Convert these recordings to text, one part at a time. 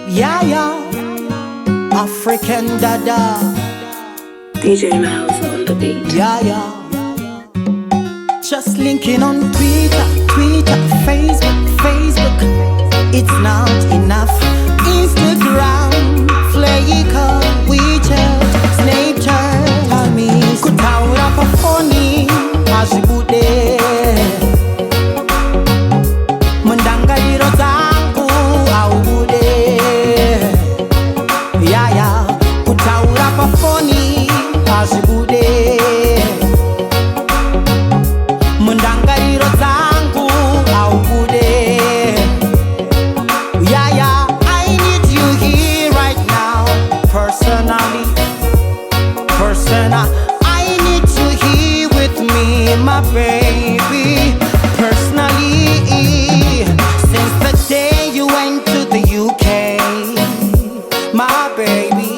Yeah, yeah, African Dada. DJ Miles on the beat. Yeah, yeah. Just linking on Twitter, Facebook. It's not enough. Instagram, Flickr, WeChat, Snapchat. Tell me, kutaura pa phone, azibude. Mundangaliro zangu aubude. Yeah, yeah. Kutaura pa phone, azibude. Mundangaliro zangu aubude. Yeah, yeah, I need you here right now. Personally, I need you here with me, my baby. Personally, since the day you went to the UK, my baby,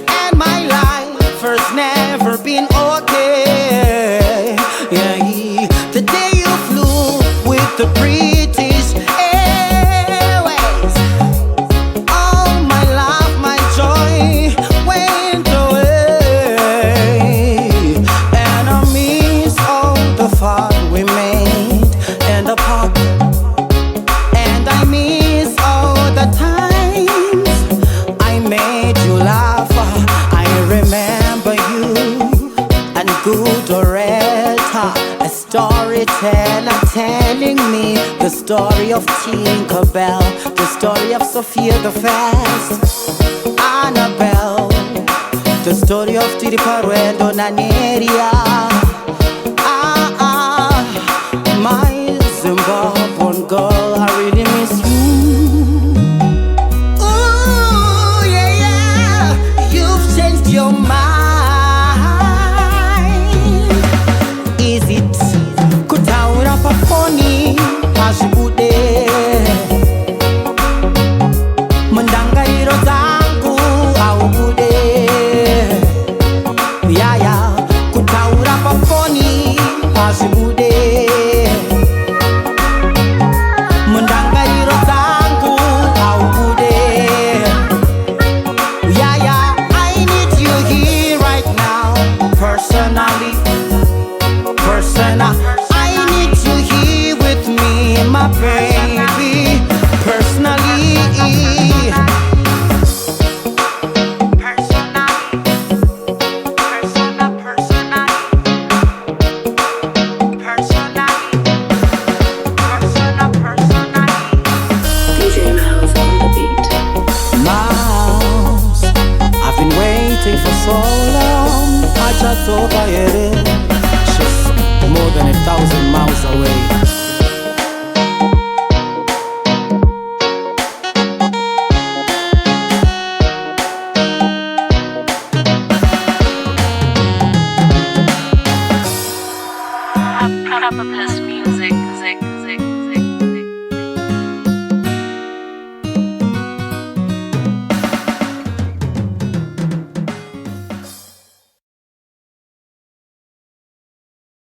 and my life has never been okay. Yeah, the day you flew with the British Airways, all my love, my joy went away, and I miss all the fun we made and the pop, and I miss all the times I made you laugh. I remember you and good Doretta, a storyteller telling me the story of Tinkerbell, the story of Sophia the First, Annabelle, the story of Tiri Paruendo Naneria. My Zimbabwe.